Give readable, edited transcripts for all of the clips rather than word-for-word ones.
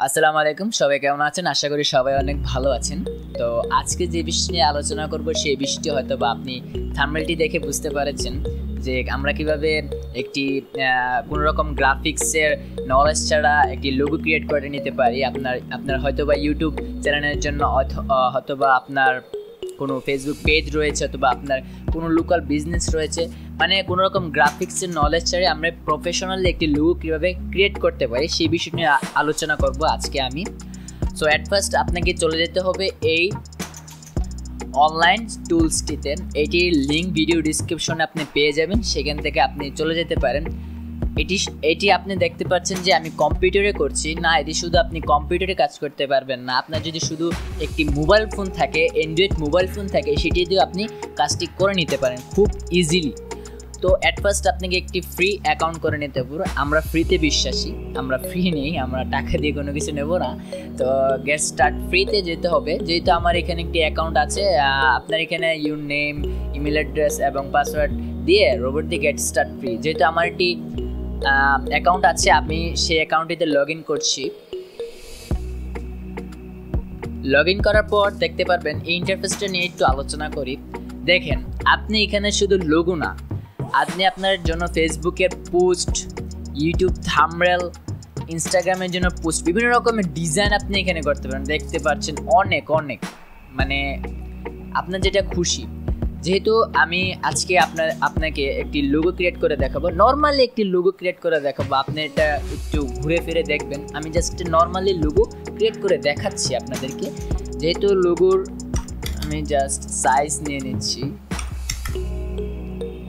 আসসালামু আলাইকুম, সবাই কেমন আছেন? আশা করি সবাই অনেক ভালো আছেন। তো আজকে যে বিষয় নিয়ে আলোচনা করব সেই বিষয়টি হয়তো বা আপনি থাম্বনেলটি দেখে বুঝতে পারছেন যে আমরা কিভাবে একটি কোনো রকম গ্রাফিক্সের নলেজ ছাড়া একটি লোগো ক্রিয়েট করে নিতে পারি। আপনার হয়তো বা ইউটিউব চ্যানেলের জন্য হয়তো বা আপনার কোনো ফেসবুক পেজ রয়েছে অথবা আপনার কোনো লোকাল বিজনেস রয়েছে, মানে কোনো রকম গ্রাফিক্সের নলেজ ছাড়া আমরা প্রফেশনালি একটি লোগো কীভাবে ক্রিয়েট করতে পারি সেই বিষয় নিয়ে আলোচনা করব আজকে আমি। সো অ্যাট ফার্স্ট আপনাকে চলে যেতে হবে এই অনলাইন টুলসটিতে। এটির লিঙ্ক ভিডিও ডিসক্রিপশনে আপনি পেয়ে যাবেন, সেখান থেকে আপনি চলে যেতে পারেন। এটি আপনি দেখতে পাচ্ছেন যে আমি কম্পিউটারে করছি না, এটি শুধু আপনি কম্পিউটারে কাজ করতে পারবেন না। আপনার যদি শুধু একটি মোবাইল ফোন থাকে, অ্যান্ড্রয়েড মোবাইল ফোন থাকে, সেটি দিয়েও আপনি কাজটি করে নিতে পারেন খুব ইজিলি। তো অ্যাট ফার্স্ট আপনাকে একটি ফ্রি অ্যাকাউন্ট করে নিতে হবে। আমরা ফ্রিতে বিশ্বাসী, আমরা ফ্রি নেই, আমরা টাকা দিয়ে কোনো কিছু নেব না। তো গেট স্টার্ট ফ্রিতে যেতে হবে। যেহেতু আমার এখানে একটি অ্যাকাউন্ট আছে, আপনার এখানে ইউর নেম, ইমেল অ্যাড্রেস এবং পাসওয়ার্ড দিয়ে রোবট দিয়ে গেট স্টার্ট ফ্রি। যেহেতু আমার একটি অ্যাকাউন্ট আছে, আমি সেই অ্যাকাউন্টটিতে লগ ইন করছি। লগ ইন করার পর দেখতে পারবেন এই ইন্টারফেসটা নিয়ে একটু আলোচনা করি। দেখেন, আপনি এখানে শুধু লোগো না, আপনি আপনার জন্য ফেসবুকের পোস্ট, ইউটিউব থাম্বনেল, ইনস্টাগ্রামের জন্য পোস্ট, বিভিন্ন রকমের ডিজাইন আপনি এখানে করতে পারেন। দেখতে পাচ্ছেন অনেক মানে আপনার যেটা খুশি। যেহেতু আমি আজকে আপনাকে একটি লোগো ক্রিয়েট করে দেখাবো, নর্মালি একটি লোগো ক্রিয়েট করে দেখাবো। আপনি এটা একটু ঘুরে ফিরে দেখবেন। আমি জাস্ট নর্মালি লোগো ক্রিয়েট করে দেখাচ্ছি আপনাদেরকে। যেহেতু লোগোর আমি জাস্ট সাইজ নিয়ে নিচ্ছি,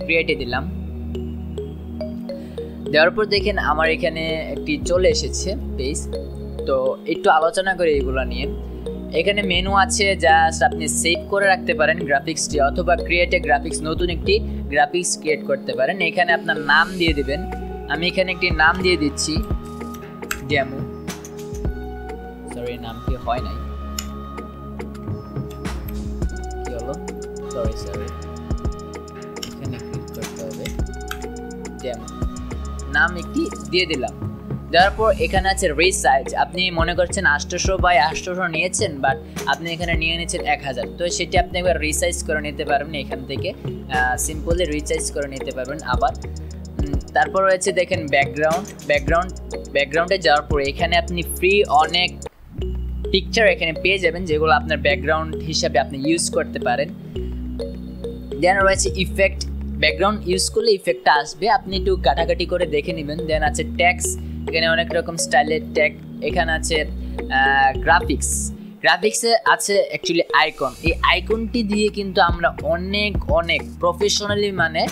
ক্রিয়েটে দিলাম। দেওয়ার পর দেখেন আমার এখানে একটি চলে এসেছে পেজ। তো একটু আলোচনা করি এগুলো নিয়ে। এখানে মেনু আছে, জাস্ট আপনি সেভ করে রাখতে পারেন গ্রাফিক্সটি, অথবা ক্রিয়েট এ গ্রাফিক্স, নতুন একটি গ্রাফিক্স ক্রিয়েট করতে পারেন। এখানে আপনার নাম দিয়ে দিবেন। আমি এখানে একটি নাম দিয়ে দিচ্ছি, ডেমো। সরি, নামটি হয় নাই, কি হলো, সরি, এখানে ক্লিক করতে হবে, ডেমো নাম একটি দিয়ে দিলাম। দেওয়ার পর এখানে আছে রিসাইজ। আপনি মনে করছেন 800 বাই 800 নিয়েছেন, বাট আপনি এখানে নিয়ে নিয়েছেন 1000। তো সেটি আপনি একবার রিসাইজ করে নিতে পারবেন এখান থেকে, সিম্পলি রিসাইজ করে নিতে পারবেন আবার। তারপর রয়েছে দেখেন ব্যাকগ্রাউন্ডে যাওয়ার পরে এখানে আপনি ফ্রি অনেক পিকচার এখানে পেয়ে যাবেন, যেগুলো আপনার ব্যাকগ্রাউন্ড হিসাবে আপনি ইউজ করতে পারেন। দেন রয়েছে ইফেক্ট। ব্যাকগ্রাউন্ড ইউজ করলে ইফেক্টটা আসবে, আপনি একটু কাটাকাটি করে দেখে নেবেন। দেন আছে ট্যাক্স, এখানে অনেক রকম স্টাইলের ট্যাগ। এখানে আছে গ্রাফিক্সে আছে অ্যাকচুয়ালি আইকন। এই আইকনটি দিয়ে কিন্তু আমরা অনেক প্রফেশনালি, মানে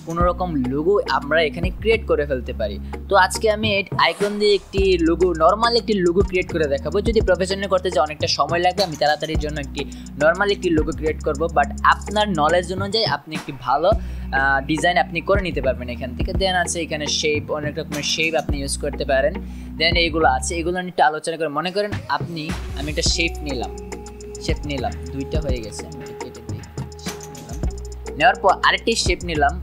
কোনো রকম লোগো আমরা এখানে ক্রিয়েট করে ফেলতে পারি। তো আজকে আমি এই আইকন দিয়ে একটি লোগো, নর্মাল একটি লোগো ক্রিয়েট করে দেখাবো। যদি প্রফেশনালি করতে চাই অনেকটা সময় লাগবে, আমি তাড়াতাড়ির জন্য একটি নর্মাল একটি লোগো ক্রিয়েট করব। বাট আপনার নলেজ অনুযায়ী আপনি একটি ভালো ডিজাইন আপনি করে নিতে পারবেন এখান থেকে। দেন আছে এখানে শেপ, অনেক রকমের শেপ আপনি ইউজ করতে পারেন। দেন এইগুলো আছে, এগুলো নিয়ে একটু আলোচনা করে। মনে করেন আমি একটা শেপ নিলাম, দুইটা হয়ে গেছে, আমি কেটে দিই। নেওয়ার পর আরেকটি শেপ নিলাম,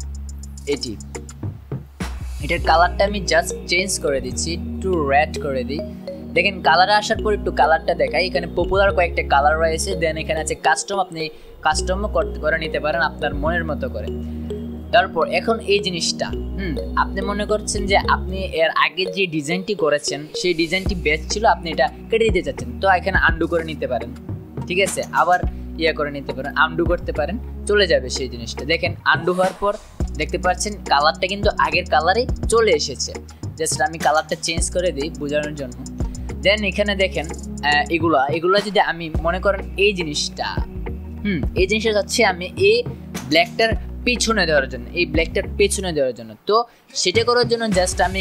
এটার কালারটা আমি জাস্ট চেঞ্জ করে দিচ্ছি, একটু রেড করে দিই। দেখেন কালার আসার পর একটু কালারটা দেখাই। এখানে পপুলার কয়েকটা কালার রয়েছে। দেন এখানে আছে কাস্টম, আপনি কাস্টমও করে নিতে পারেন আপনার মনের মতো করে। তারপর এখন এই জিনিসটা আপনি মনে করছেন যে আপনি এর আগে যে ডিজাইনটি করেছেন সেই ডিজাইনটি বেস্ট ছিল, আপনি এটা কেটে দিতে চাচ্ছেন। তো এখানে আন্ডু করে নিতে পারেন, ঠিক আছে, আবার করে নিতে পারেন, আন্ডু করতে পারেন, চলে যাবে সেই জিনিসটা। দেখেন আন্ডু হওয়ার পর দেখতে পাচ্ছেন কালারটা কিন্তু আগের কালারে চলে এসেছে। জাস্ট আমি কালারটা চেঞ্জ করে দিই বোঝানোর জন্য। দেন এখানে দেখেন এগুলা যদি আমি মনে করেন এই জিনিসটা যাচ্ছে আমি এই ব্ল্যাকটার পেছনে দেওয়ার জন্য, তো সেটা করার জন্য জাস্ট আমি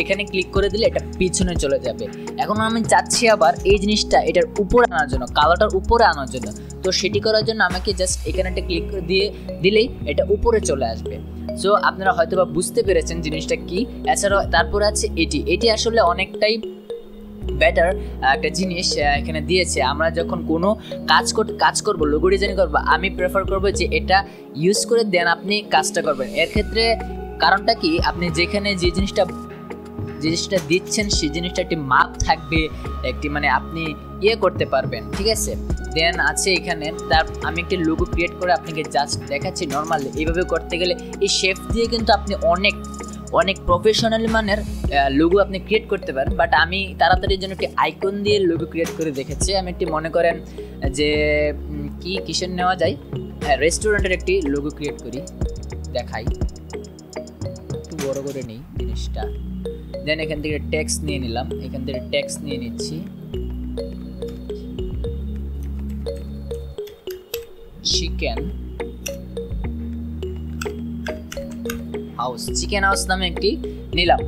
এখানে ক্লিক করে দিলে এটা পিছনে চলে যাবে। এখন আমি চাচ্ছি আবার এই জিনিসটা এটার উপরে আনার জন্য, কালারটার উপরে আনার জন্য। তো সেটি করার জন্য আমাকে জাস্ট এখানে একটা ক্লিক দিয়ে দিলেই এটা উপরে চলে আসবে। সো আপনারা হয়তো বা বুঝতে পেরেছেন জিনিসটা কি। এছাড়াও তারপরে আছে এটি আসলে অনেকটাই বেটার একটা জিনিস এখানে দিয়েছে। আমরা যখন কোনো কাজ করব, লোগো ডিজাইন করবো, আমি প্রেফার করবো যে এটা ইউজ করে দেন আপনি কাজটা করবেন। এর ক্ষেত্রে কারণটা কি, আপনি যেখানে যে জিনিসটা জিনিসটা দিচ্ছেন সেই জিনিসটা একটি মাপ থাকবে, একটি মানে আপনি করতে পারবেন, ঠিক আছে। দেন আছে এখানে আমি একটি লোগো ক্রিয়েট করে আপনাকে জাস্ট দেখাচ্ছি। নর্মালি এইভাবে করতে গেলে এই শেপ দিয়ে কিন্তু আপনি অনেক প্রফেশনালি মানের লোগো আপনি ক্রিয়েট করতে পারেন। বাট আমি তাড়াতাড়ির জন্য একটি আইকন দিয়ে লোগো ক্রিয়েট করে দেখেছি। আমি একটি মনে করেন যে কিসের নেওয়া যায়, রেস্টুরেন্টের একটি লোগো ক্রিয়েট করি, দেখাই, একটু বড় করে নিই জিনিসটা। দেন এখান থেকে টেক্সট নিয়ে নিলাম, এখান থেকে টেক্সট নিয়ে নিচ্ছি, চিকেন হাউস নামে একটি নিলাম।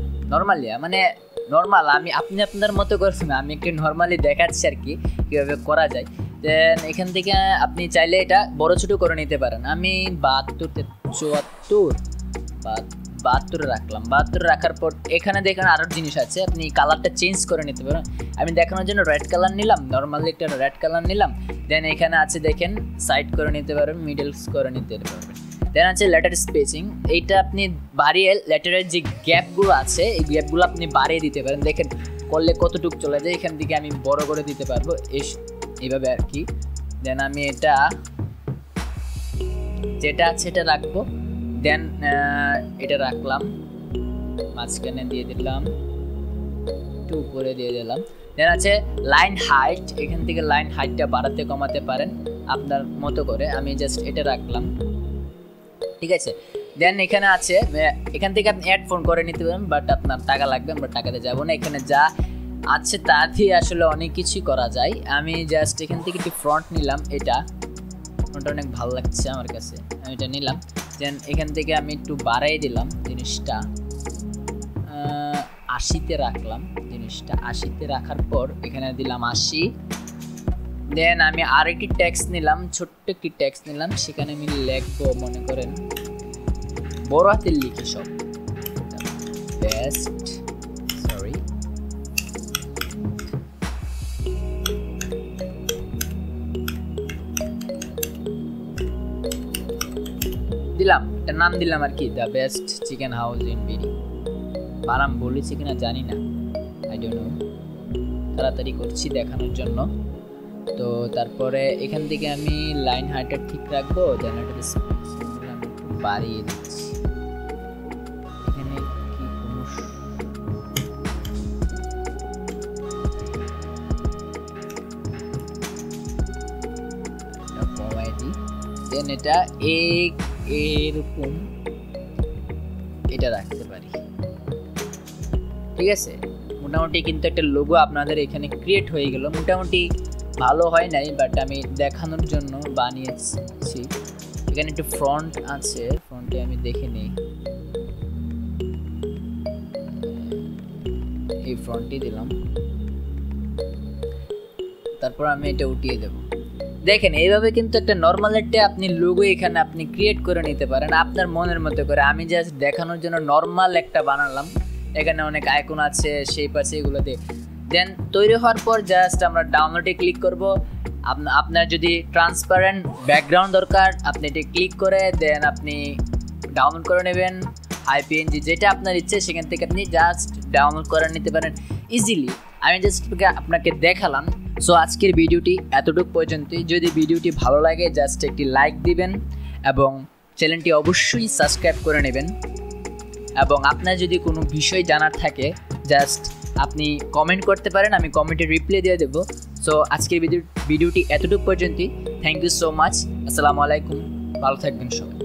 নর্মাল আপনি আপনার মতো করছেন, আমি একটু নর্মালি দেখাচ্ছি আর কি কীভাবে করা যায়। দেন এখান থেকে আপনি চাইলে এটা বড় ছোটো করে নিতে পারেন। আমি 72 রাখলাম। 72 রাখার পর এখানে দেখেন আরও জিনিস আছে, আপনি কালারটা চেঞ্জ করে নিতে পারেন। আমি দেখানোর জন্য রেড কালার নিলাম, নর্মালি একটা রেড কালার নিলাম। দেন এখানে আছে দেখেন সাইড করে নিতে পারবেন, মিডলস করে নিতে পারবেন। দেন আছে লেটার স্পেসিং, এইটা আপনি বাড়িয়ে লেটারের যে গ্যাপগুলো আছে এই গ্যাপগুলো আপনি বাড়িয়ে দিতে পারেন। দেখেন করলে কতটুকু চলে যায়, এখান থেকে আমি বড় করে দিতে পারবো এইভাবে আর কি। দেন আমি এটা যেটা আছে এটা রাখবো। দেন এটা রাখলাম, মাঝখানে দিয়ে দিলাম, একটু উপরে দিয়ে দিলাম। দেন আছে লাইন হাইট, এখান থেকে লাইন হাইটটা বাড়াতে কমাতে পারেন আপনার মতো করে। আমি জাস্ট এটা রাখলাম, ঠিক আছে। দেন এখানে আছে, এখান থেকে আপনি অ্যাড ফোন করে নিতে পারেন, বাট আপনার টাকা লাগবে, আমরা টাকাতে যাবো না। এখানে যা আছে তা দিয়ে আসলে অনেক কিছুই করা যায়। আমি জাস্ট এখান থেকে একটু ফ্রন্ট নিলাম, এটা ফ্রন্টটা অনেক ভালো লাগছে আমার কাছে, আমি এটা নিলাম। দেন এখান থেকে আমি একটু বাড়াই দিলাম জিনিসটা, 80-তে রাখলাম জিনিসটা। 80-তে রাখার পর এখানে দিলাম 80। দেন আমি আরেকটি টেক্সট নিলাম, ছোট্ট একটি টেক্সট নিলাম, সেখানে আমি লিখবো, মনে করেন বড় হাতের লিখি সব, বেস্ট দিলাম, একটা নাম দিলাম আর কি, the best chicken house in BD. বানাম বলেছি কিনা জানি না, আই ডোন্ট নো, তাড়াতাড়ি করছি দেখানোর জন্য। তো তারপরে এখান থেকে আমি লাইন হাইটটা ঠিক রাখবো। দেন এটা বাড়িয়ে দিচ্ছি, এখানে কি কমাই দিই। দেন এটা এরকম এটা রাখতে পারি, ঠিক আছে। মোটামুটি কিন্তু একটা লোগো আপনাদের এখানে ক্রিয়েট হয়ে গেল। মোটামুটি ভালো হয় নাই, বাট আমি দেখানোর জন্য বানিয়েছি। এখানে একটু ফ্রন্ট আছে, ফ্রন্টে আমি দেখে নিই, এই ফ্রন্টই দিলাম। তারপর আমি এটা উঠিয়ে দেব। দেখেন এইভাবে কিন্তু একটা নর্মাল একটা আপনি লোগো এখানে আপনি ক্রিয়েট করে নিতে পারেন আপনার মনের মতো করে। আমি জাস্ট দেখানোর জন্য নর্মাল একটা বানালাম, এখানে অনেক আইকন আছে, শেপ আছে, এগুলো দিয়ে। দেন তৈরি হওয়ার পর জাস্ট আমরা ডাউনলোডে ক্লিক করব। আপনার যদি ট্রান্সপারেন্ট ব্যাকগ্রাউন্ড দরকার, আপনি এটি ক্লিক করে দেন আপনি ডাউনলোড করে নেবেন। আইপিএনজি যেটা আপনার ইচ্ছে সেখান থেকে আপনি জাস্ট ডাউনলোড করে নিতে পারেন ইজিলি। আমি জাস্ট আপনাকে দেখালাম। সো আজকের ভিডিওটি এতটুকু পর্যন্তই। যদি ভিডিওটি ভালো লাগে জাস্ট একটি লাইক দিবেন এবং চ্যানেলটি অবশ্যই সাবস্ক্রাইব করে নেবেন। এবং আপনার যদি কোনো বিষয় জানার থাকে জাস্ট আপনি কমেন্ট করতে পারেন, আমি কমেন্টে রিপ্লাই দিয়ে দেবো। সো আজকের ভিডিওটি এতটুকু পর্যন্তই। Thank you so much. আসসালামু আলাইকুম, ভালো থাকবেন সবাই।